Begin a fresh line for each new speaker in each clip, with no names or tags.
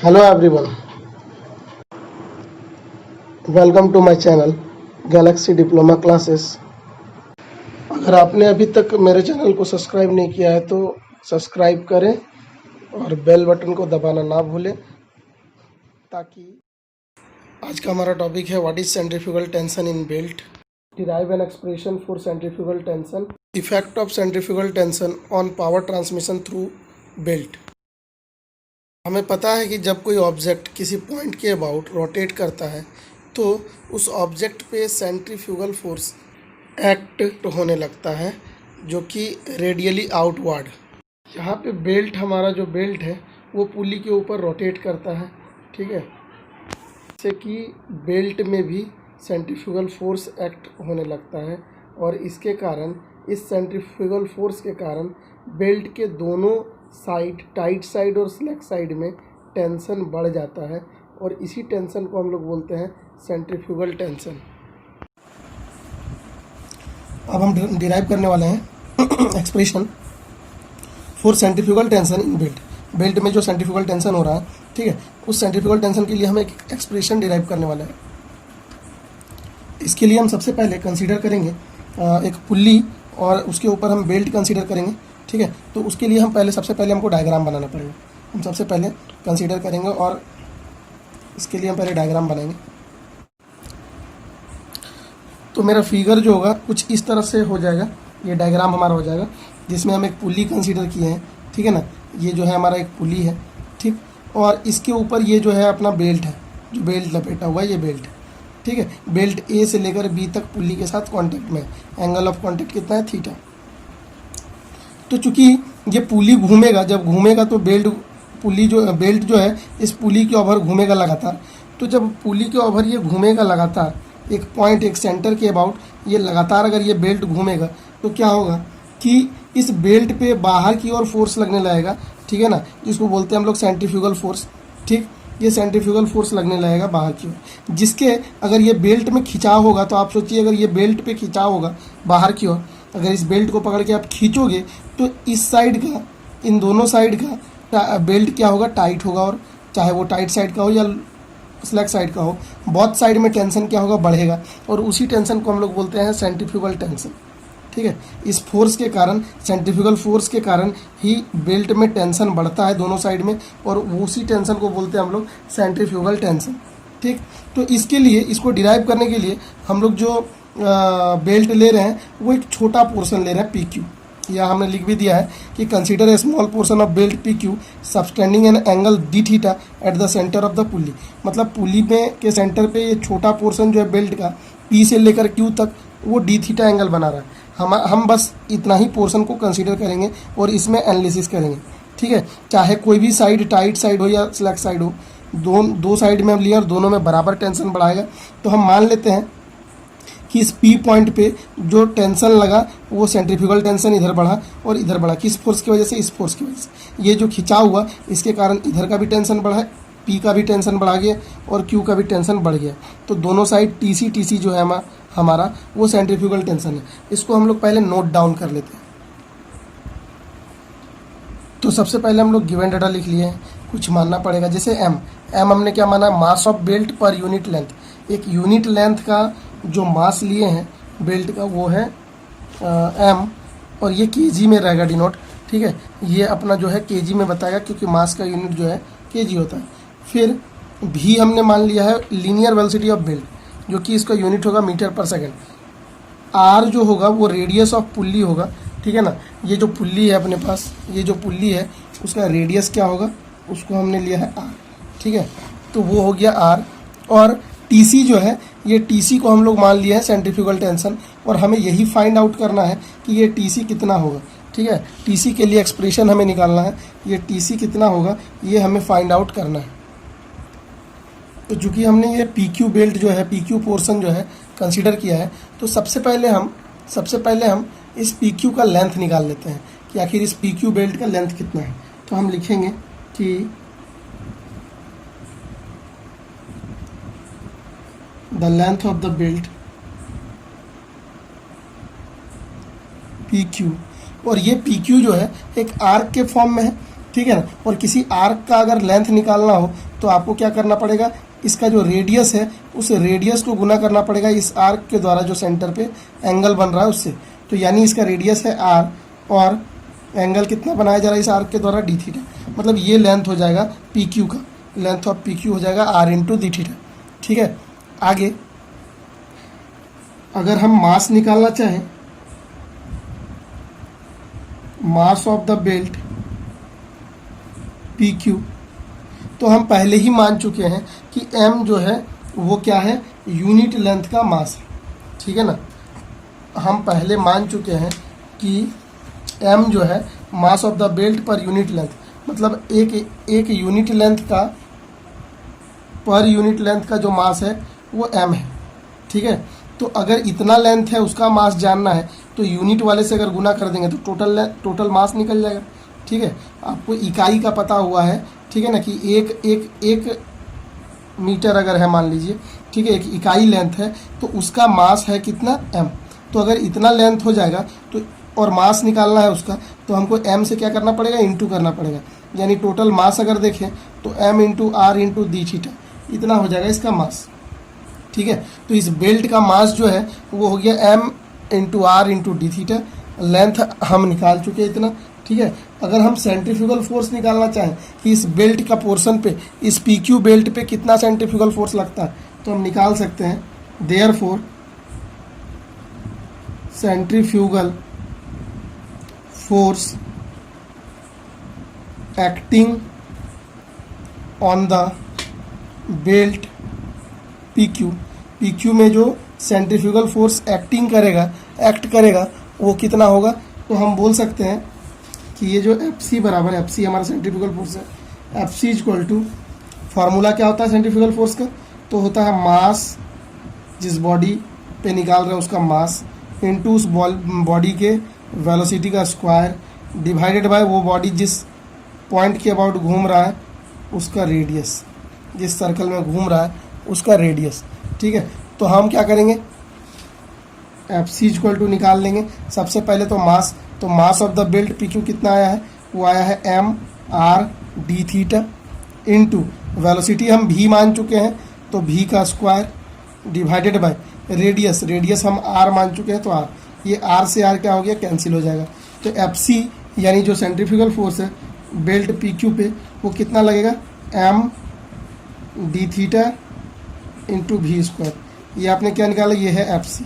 Hello everyone, welcome to my channel Galaxy Diploma Classes। अगर आपने अभी तक मेरे चैनल को सब्सक्राइब नहीं किया है तो सब्सक्राइब करें और बेल बटन को दबाना ना भूलें, ताकि आज का हमारा टॉपिक है what is centrifugal tension in belt, derive an expression for centrifugal tension, effect of centrifugal tension on power transmission through belt. हमें पता है कि जब कोई ऑब्जेक्ट किसी पॉइंट के अबाउट रोटेट करता है तो उस ऑब्जेक्ट पे सेंट्रीफ्यूगल फोर्स एक्ट होने लगता है, जो कि रेडियली आउटवर्ड। यहाँ पे बेल्ट, हमारा जो बेल्ट है वो पुली के ऊपर रोटेट करता है, ठीक है, जैसे कि बेल्ट में भी सेंट्रीफ्यूगल फोर्स एक्ट होने लगता है और इसके कारण, इस सेंट्रीफ्यूगल फोर्स के कारण बेल्ट के दोनों साइड, टाइट साइड और स्लैक साइड में टेंशन बढ़ जाता है और इसी टेंशन को हम लोग बोलते हैं सेंट्रीफ्यूगल टेंशन। अब हम डिराइव करने वाले हैं expression for centrifugal tension in belt. Belt में जो सेंट्रीफ्यूगल टेंशन हो रहा है, ठीक है, उस सेंट्रीफ्यूगल टेंशन के लिए हम एक एक्सप्रेशन डिराइव करने वाले हैं। इसके लिए हम सबसे पहले कंसीडर करेंगे एक पुल्ली और उसके ऊपर हम बेल्ट कंसीडर करेंगे, ठीक है। तो उसके लिए हम सबसे पहले हमको डायग्राम बनाना पड़ेगा। हम सबसे पहले कंसीडर करेंगे और इसके लिए हम पहले डायग्राम बनाएंगे। तो मेरा फिगर जो होगा कुछ इस तरह से हो जाएगा, ये डायग्राम हमारा हो जाएगा, जिसमें हम एक पुली कंसीडर किए हैं, ठीक है ना। ये जो है हमारा एक पुली है, ठीक, और इसके ऊपर ये जो है अपना बेल्ट है, जो बेल्ट लपेटा हुआ है, ये बेल्ट है, ठीक है। बेल्ट ए से लेकर बी तक पुली के साथ कांटेक्ट में, एंगल ऑफ कांटेक्ट कितना है, थीटा। तो चूंकि ये पुली घूमेगा, जब घूमेगा तो बेल्ट जो है इस पुली के ओवर घूमेगा लगातार। तो जब पुली के ओवर ये घूमेगा लगातार, एक पॉइंट, एक सेंटर के अबाउट ये लगातार अगर ये बेल्ट घूमेगा तो क्या होगा कि इस बेल्ट पे बाहर की ओर फोर्स लगने लगेगा, ठीक है ना, जिसको बोलते हैं हम लोग सेंट्रीफ्यूगल फोर्स, ठीक। ये सेंट्रीफ्यूगल फोर्स लगने लगेगा बाहर की ओर, जिसके अगर ये बेल्ट में खिंचाव होगा, तो आप सोचिए अगर ये बेल्ट पे खिंचाव होगा बाहर की ओर, अगर इस बेल्ट को पकड़ के आप खींचोगे तो इस साइड का, इन दोनों साइड का बेल्ट क्या होगा, टाइट होगा, और चाहे वो टाइट साइड का हो या स्लैक साइड का हो, बहुत साइड में टेंशन क्या होगा, बढ़ेगा, और उसी टेंशन को हम लोग बोलते हैं सेंट्रीफ्यूगल टेंशन, ठीक है। इस फोर्स के कारण, सेंट्रीफ्यूगल फोर्स के कारण ही बेल्ट में टेंशन बढ़ता है दोनों साइड में, और उसी टेंशन को बोलते हैं हम लोग सेंट्रीफ्यूगल टेंशन, ठीक। तो इसके लिए, इसको डिराइव करने के लिए हम लोग जो बेल्ट ले रहे हैं वो एक छोटा पोर्शन ले रहे हैं, पी क्यू। या हमने लिख भी दिया है कि consider a small portion of belt p Q subtending an angle D theta at the centre of the पुली। मतलब पुली में के सेंटर पे ये छोटा पोर्शन जो है बेल्ट का, पी से लेकर क्यू तक, वो डी थीटा एंगल बना रहा है। हम बस इतना ही पोर्शन को कंसीडर करेंगे और इसमें एनालिसिस करेंगे, ठीक है। चाहे कोई भी साइड, टाइट साइड हो या स्लैक साइड हो, दो साइड में हम लिए और दोनों में बराबर टेंशन बढ़ाएगा। तो हम मान लेते हैं कि इस पी पॉइंट पे जो टेंशन लगा वो सेंट्रीफ्यूगल टेंशन इधर बढ़ा और इधर बढ़ा, किस फोर्स की वजह से, इस फोर्स की वजह से। ये जो खिंचाव हुआ इसके कारण इधर का भी टेंशन बढ़ा है, पी का भी टेंशन बढ़ा गया और क्यू का भी टेंशन बढ़ गया। तो दोनों साइड टी सी जो है हमारा वो सेंट्रीफ्यूगल टेंशन है। इसको हम लोग पहले नोट डाउन कर लेते हैं। तो सबसे पहले हम लोग गिवन डाटा लिख लिए हैं, कुछ मानना पड़ेगा। जैसे एम हमने क्या माना, mass of belt per unit length. एक यूनिट लेंथ का जो मास लिए हैं बेल्ट का वो है एम, और ये केजी में रहेगा डिनोट, ठीक है। ये अपना जो है केजी में बताएगा, क्योंकि मास का यूनिट जो है केजी होता है। फिर भी हमने मान लिया है लीनियर वेलोसिटी ऑफ बेल्ट, जो कि इसका यूनिट होगा मीटर पर सेकेंड। आर जो होगा वो रेडियस ऑफ पुल्ली होगा, ठीक है ना। ये जो पुल्ली है अपने पास, ये जो पुल्ली है उसका रेडियस क्या होगा, उसको हमने लिया है आर, ठीक है। तो वो हो गया आर। और टीसी जो है, ये टीसी को हम लोग मान लिया है सेंट्रीफ्यूगल टेंशन, और हमें यही फाइंड आउट करना है कि ये टीसी कितना होगा, ठीक है। टीसी के लिए एक्सप्रेशन हमें निकालना है, ये टीसी कितना होगा ये हमें फाइंड आउट करना है। तो चूँकि हमने ये पी क्यू बेल्ट जो है, पी क्यू पोर्सन जो है कंसीडर किया है, तो सबसे पहले हम इस पी क्यू का लेंथ निकाल लेते हैं कि आखिर इस पी क्यू बेल्ट का लेंथ कितना है। तो हम लिखेंगे कि the length of the belt PQ, और ये PQ जो है एक आर्क के फॉर्म में है, ठीक है ना। और किसी आर्क का अगर लेंथ निकालना हो तो आपको क्या करना पड़ेगा, इसका जो रेडियस है उस रेडियस को गुना करना पड़ेगा इस आर्क के द्वारा जो सेंटर पे एंगल बन रहा है उससे। तो यानी इसका रेडियस है आर और एंगल कितना बनाया जा रहा है इस आर्क के द्वारा डी थीटा, मतलब ये लेंथ हो जाएगा पी क्यू का, लेंथ ऑफ पी क्यू हो जाएगा आर इंटू डी थीटा। ठीक है, आगे अगर हम मास निकालना चाहें, मास of the belt p Q, तो हम पहले ही मान चुके हैं कि m जो है वो क्या है, यूनिट लेंथ का मास है। ठीक है ना, हम पहले मान चुके हैं कि m जो है मास of the belt per unit length, मतलब एक यूनिट लेंथ का, पर यूनिट लेंथ का जो मास है वो m है। ठीक है, तो अगर इतना लेंथ है उसका मास जानना है तो यूनिट वाले से अगर गुना कर देंगे तो टोटल मास निकल जाएगा। ठीक है, आपको इकाई का पता हुआ है, ठीक है ना, कि एक मीटर अगर है मान लीजिए, ठीक है, एक इकाई लेंथ है तो उसका मास है कितना, m। तो अगर इतना लेंथ हो जाएगा तो और मास निकालना है उसका, तो हमको m से क्या करना पड़ेगा, इंटू करना पड़ेगा। यानी टोटल मास अगर देखें तो m into r into d theta, इतना हो जाएगा इसका मास। ठीक है, तो इस बेल्ट का मास जो है वो हो गया m into r into d theta, length हम निकाल चुके हैं इतना। ठीक है, अगर हम सेंट्रीफ्यूगल फोर्स निकालना चाहें कि इस बेल्ट का पोर्शन पे, इस पी क्यू बेल्ट पे कितना सेंट्रीफ्यूगल फोर्स लगता है, तो हम निकाल सकते हैं। Therefore centrifugal force acting on the belt p Q में जो सेंट्रीफ्यूगल फोर्स एक्ट करेगा वो कितना होगा, तो हम बोल सकते हैं कि ये जो एफ सी बराबर है, एफ सी हमारा सेंट्रीफ्यूगल फोर्स है, f C equal to, formula क्या होता है सेंट्रीफ्यूगल फोर्स का, तो होता है मास, जिस बॉडी पे निकाल रहे हैं उसका मास, इनटू उस बॉडी के वेलोसिटी का स्क्वायर, डिवाइडेड बाय वो बॉडी जिस पॉइंट के अबाउट घूम रहा है उसका रेडियस, जिस सर्कल में घूम रहा है उसका रेडियस। ठीक है, तो हम क्या करेंगे, एफ सी इक्वल टू निकाल लेंगे। सबसे पहले तो mass of the belt p q कितना आया है, वो आया है m r d theta into velocity हम भी मान चुके हैं तो भी का स्क्वायर डिवाइडेड बाय रेडियस हम आर मान चुके हैं तो आर, ये आर से आर क्या हो गया, कैंसिल हो जाएगा। तो एफ सी यानी जो सेंट्रीफ्यूगल फोर्स है बेल्ट पी क्यू पे वो कितना लगेगा, एम डी थीटा इंटू भी स्क्वायर, ये आपने क्या निकाला, ये है एफ सी।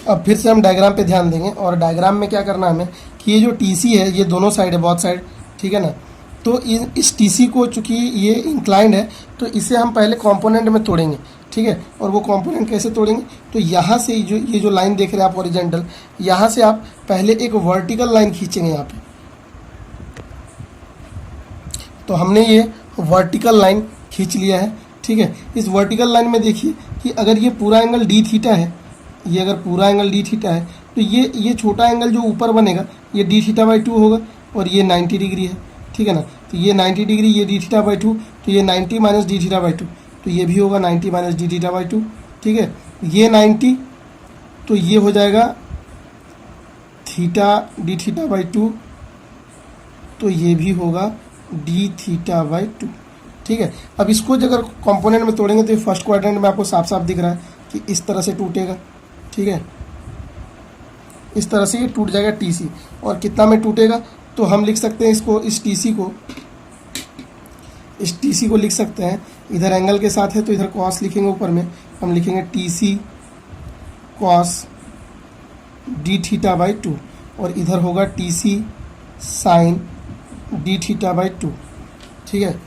अब फिर से हम डायग्राम पे ध्यान देंगे और डायग्राम में क्या करना हमें कि ये जो टी सी है ये दोनों साइड है, बहुत साइड, ठीक है ना। तो इस टी सी को चूँकि ये इंक्लाइंड है तो इसे हम पहले कंपोनेंट में तोड़ेंगे। ठीक है, और वो कंपोनेंट कैसे तोड़ेंगे, तो यहाँ से ये जो लाइन देख रहे हैं आप हॉरिजॉन्टल, यहाँ से आप पहले एक वर्टिकल लाइन खींचेंगे यहाँ पे। तो हमने ये वर्टिकल लाइन खींच लिया है। ठीक है, इस वर्टिकल लाइन में देखिए कि अगर ये पूरा एंगल डी थीटा है, ये अगर पूरा एंगल डी थीटा है तो ये छोटा एंगल जो ऊपर बनेगा ये डी थीटा बाई 2 होगा और ये 90 डिग्री है। ठीक है ना, तो ये 90 डिग्री, ये डी थीटा बाई 2, तो ये 90 माइनस डी थीटा बाई 2, तो ये भी होगा 90 माइनस डी थीटा बाई 2। ठीक है, ये 90 तो ये हो जाएगा थीटा डी थीटा बाई 2, तो ये भी होगा डी थीटा बाई 2। ठीक है, अब इसको अगर कंपोनेंट में तोड़ेंगे तो ये फर्स्ट क्वाड्रेंट में आपको साफ साफ दिख रहा है कि इस तरह से टूटेगा। ठीक है, इस तरह से ये टूट जाएगा टी सी, और कितना में टूटेगा, तो हम लिख सकते हैं इसको, इस टी सी को लिख सकते हैं, इधर एंगल के साथ है तो इधर कॉस लिखेंगे, ऊपर में हम लिखेंगे t c cos d theta by 2, और इधर होगा t C sine D theta by 2। ठीक है,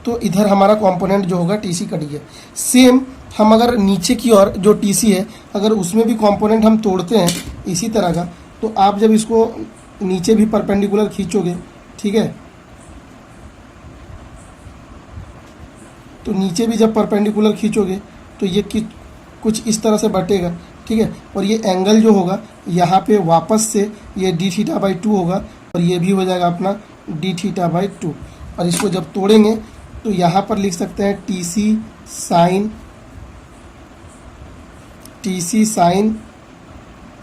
तो इधर हमारा कंपोनेंट जो होगा टी सी कट गया। सेम हम अगर नीचे की ओर जो टी सी है अगर उसमें भी कंपोनेंट हम तोड़ते हैं इसी तरह का, तो आप जब इसको नीचे भी परपेंडिकुलर खींचोगे, ठीक है, तो नीचे भी जब परपेंडिकुलर खींचोगे तो ये कुछ इस तरह से बटेगा। ठीक है, और ये एंगल जो होगा यहाँ पे वापस से ये डी थीटा बाई 2 होगा और ये भी हो जाएगा अपना डी थीटा बाई 2, और इसको जब तोड़ेंगे तो यहाँ पर लिख सकते हैं t C sine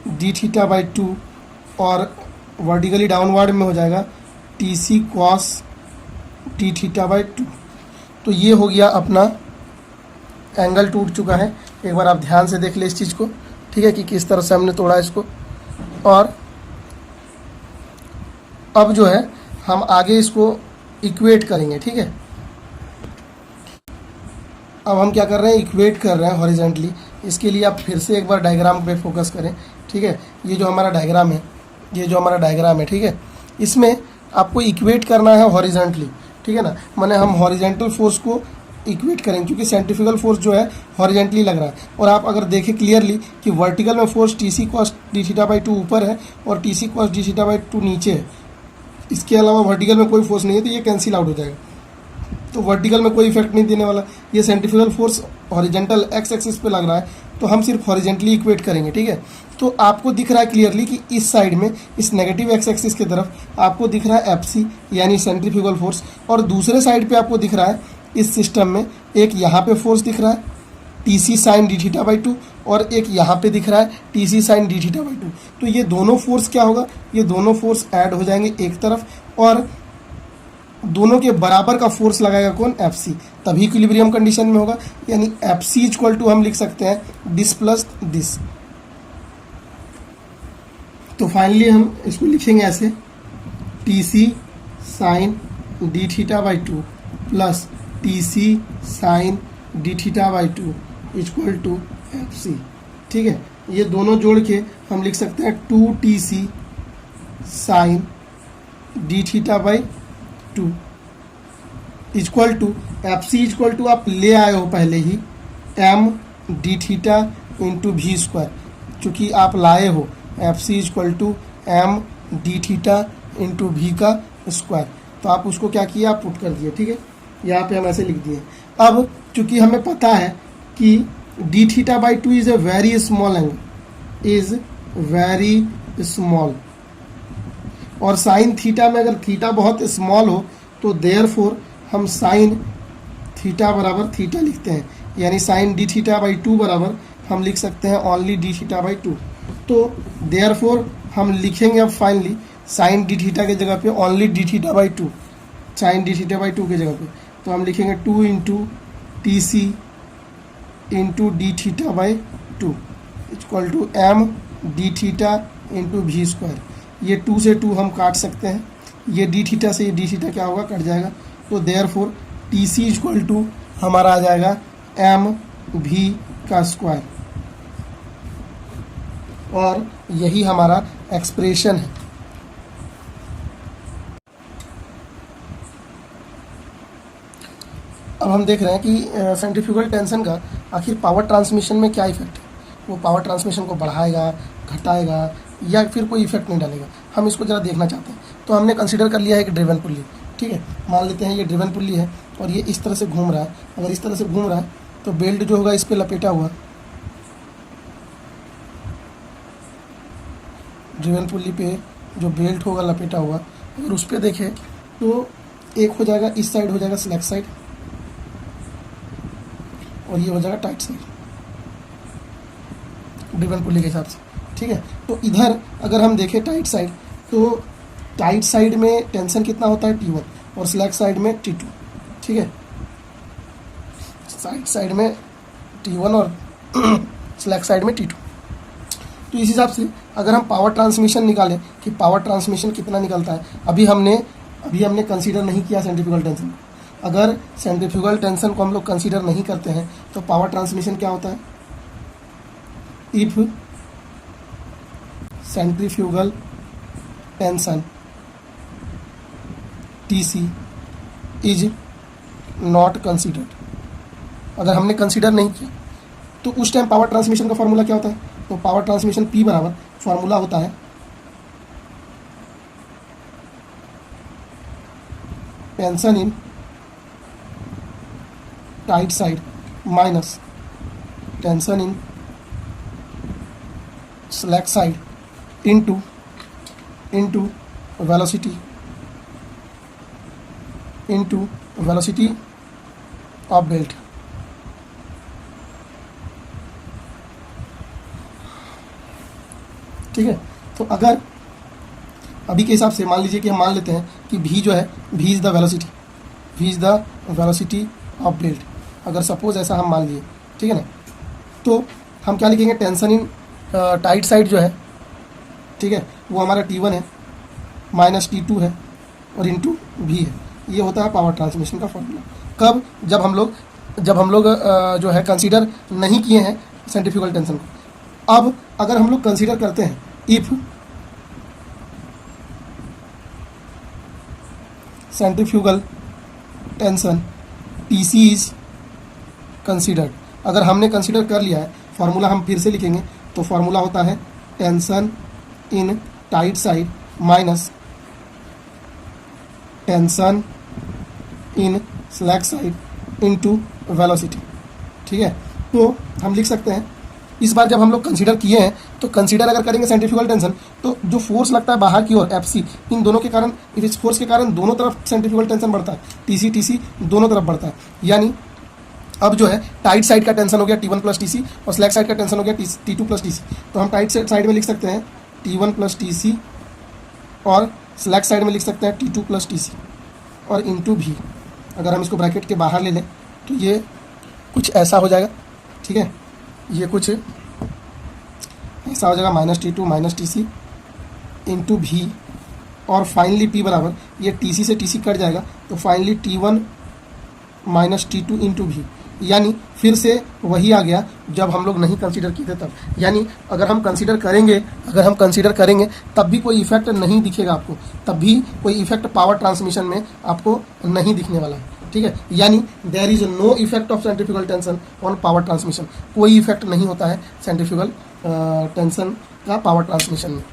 D theta by 2, और वर्टिकली डाउनवर्ड में हो जाएगा t c cos t theta by 2। तो ये हो गया अपना एंगल टूट चुका है। एक बार आप ध्यान से देख ले इस चीज़ को, ठीक है, कि किस तरह से हमने तोड़ा इसको। और अब जो है हम आगे इसको इक्वेट करेंगे, ठीक है। अब हम क्या कर रहे हैं, इक्वेट कर रहे हैं हॉरिजेंटली। इसके लिए आप फिर से एक बार डायग्राम पे फोकस करें, ठीक है। ये जो हमारा डायग्राम है, ठीक है, इसमें आपको इक्वेट करना है हॉरिजेंटली, ठीक है ना। माने हम हॉरिजेंटल फोर्स को इक्वेट करेंगे, क्योंकि सेंट्रीफ्यूगल फोर्स जो है हॉरिजेंटली लग रहा है। और आप अगर देखें क्लियरली कि वर्टिकल में force t c cos d theta by 2 ऊपर है और t c cos d theta by 2 नीचे है। इसके अलावा वर्टिकल में कोई फोर्स नहीं है, तो ये कैंसिल आउट हो जाएगा। तो वर्टिकल में कोई इफेक्ट नहीं देने वाला। ये centrifugal force horizontal x axis पे लग रहा है, तो हम सिर्फ हॉरिजेंटली इक्वेट करेंगे, ठीक है। तो आपको दिख रहा है क्लियरली कि इस साइड में, इस नेगेटिव एक्स एक्सिस की तरफ आपको दिख रहा है एफ सी यानी सेंट्रीफ्यूगल फोर्स, और दूसरे साइड पे आपको दिख रहा है इस सिस्टम में एक यहाँ पे फोर्स दिख रहा है t C sine D theta by 2 और एक यहाँ पे दिख रहा है t C sine D theta by 2। तो ये दोनों फोर्स क्या होगा, ये दोनों फोर्स ऐड हो जाएंगे एक तरफ, और दोनों के बराबर का फोर्स लगाएगा कौन, एफ सी, तभी इक्विलिब्रियम कंडीशन में होगा। यानी एफ सी इक्वल टू हम लिख सकते हैं दिस प्लस दिस। तो फाइनली हम इसको लिखेंगे ऐसे, t C sine D theta by 2 plus t C sine D theta by 2 equal to F c, ठीक है। ये दोनों जोड़ के हम लिख सकते हैं 2 T C sine D theta by 2 equal to F C equal to आप ले आए हो पहले ही M D theta into we square. चूँकि आप लाए हो F C equal to M D theta into V का स्क्वायर, तो आप उसको क्या किया, आप पुट कर दिए, ठीक है। यहाँ पे हम ऐसे लिख दिए। अब चूँकि हमें पता है कि D theta by 2 is a very small angle, is very small, और साइन थीटा में अगर थीटा बहुत स्मॉल हो तो देयरफॉर हम साइन थीटा बराबर थीटा लिखते हैं। यानी साइन डी थीटा बाई 2 बराबर हम लिख सकते हैं ओनली डी थीटा बाई 2। तो देयरफॉर हम लिखेंगे अब फाइनली साइन डी थीटा की जगह पे only d theta by 2, sine D theta by 2 की जगह पे तो हम लिखेंगे 2 into t c into d theta by 2 equal to M D theta into we square. ये 2 से 2 हम काट सकते हैं, ये डी थीटा से ये डी थीटा क्या होगा, कट जाएगा। तो therefore t c equal to हमारा आ जाएगा एम वी का स्क्वायर, और यही हमारा एक्सप्रेशन है। अब हम देख रहे हैं कि सेंट्रीफ्यूगल टेंशन का आखिर पावर ट्रांसमिशन में क्या इफेक्ट है। वो पावर ट्रांसमिशन को बढ़ाएगा, घटाएगा, या फिर कोई इफेक्ट नहीं डालेगा, हम इसको ज़रा देखना चाहते हैं। तो हमने कंसीडर कर लिया है एक ड्रिवन पुल्ली, ठीक है। मान लेते हैं ये ड्रिवन पुल्ली है और ये इस तरह से घूम रहा है। अगर इस तरह से घूम रहा है तो बेल्ट जो होगा इस पर लपेटा हुआ, ड्रिवन पुल्ली पे जो बेल्ट होगा लपेटा हुआ, अगर उस पर देखें तो एक हो जाएगा इस साइड, हो जाएगा स्लैक साइड, और ये हो जाएगा टाइट साइड ड्रिवन पुल्ली के हिसाब से, ठीक है। तो इधर अगर हम देखें टाइट साइड, तो टाइट साइड में टेंशन कितना होता है T1 और स्लैक साइड में T2, ठीक है। साइड में T1 और स्लैक साइड में T2। तो इस हिसाब से अगर हम पावर ट्रांसमिशन निकालें कि पावर ट्रांसमिशन कितना निकलता है, अभी हमने कंसीडर नहीं किया सेंट्रीफ्यूगल टेंशन। अगर सेंट्रीफ्यूगल टेंशन को हम लोग कंसीडर नहीं करते हैं तो पावर ट्रांसमिशन क्या होता है, if centrifugal tension TC is not considered. अगर हमने कंसीडर नहीं किया तो उस टाइम पावर ट्रांसमिशन का फॉर्मूला क्या होता है, तो पावर ट्रांसमिशन P बराबर फॉर्मूला होता है tension in tight side minus tension in slack side into velocity of belt. ठीक है। तो अगर अभी के हिसाब से मान लीजिए कि हम मान लेते हैं कि v जो है, v is the velocity of belt, अगर सपोज ऐसा हम मान लिए, ठीक है ना, तो हम क्या लिखेंगे, टेंशन इन टाइट साइड जो है, ठीक है, वो हमारा T1 है माइनस T2 है और इंटू v है। ये होता है पावर ट्रांसमिशन का फॉर्मूला। कब? जब हम लोग जो है कंसीडर नहीं किए हैं सेंट्रीफ्यूगल टेंशन को। अब अगर हम लोग कंसीडर करते हैं, if centrifugal tension TC is considered, अगर हमने कंसीडर कर लिया है, फार्मूला हम फिर से लिखेंगे, तो फार्मूला होता है tension in tight side minus tension in slack side into velocity, ठीक है। तो हम लिख सकते हैं, इस बार जब हम लोग कंसीडर किए हैं, तो कंसीडर अगर करेंगे सेंट्रीफ्यूगल टेंशन, तो जो फोर्स लगता है बाहर की ओर FC, इन दोनों के कारण, इस फोर्स के कारण दोनों तरफ सेंट्रीफ्यूगल टेंशन बढ़ता है, TC दोनों तरफ बढ़ता है। यानी अब जो है टाइट साइड का टेंशन हो गया T1 प्लस TC और स्लैक साइड का टेंशन हो गया T2 प्लस TC। तो हम टाइट साइड में लिख सकते हैं T1 प्लस TC और स्लैक साइड में लिख सकते हैं T2 प्लस TC और इंटू V। अगर हम इसको ब्रैकेट के बाहर ले लें तो ये कुछ ऐसा हो जाएगा, ठीक है, ये कुछ ऐसा हो जाएगा minus T2 minus TC into V, और फाइनली P बराबर, ये TC से TC कट जाएगा, तो finally T1 minus T2 into V। यानी फिर से वही आ गया जब हम लोग नहीं कंसीडर किए थे तब। यानी अगर हम कंसीडर करेंगे तब भी कोई इफेक्ट नहीं दिखेगा आपको, तब भी कोई इफेक्ट पावर ट्रांसमिशन में आपको नहीं दिखने वाला है, ठीक है। यानी there is no effect of centrifugal tension on power transmission, कोई इफेक्ट नहीं होता है सेंट्रीफ्यूगल टेंशन का पावर ट्रांसमिशन में।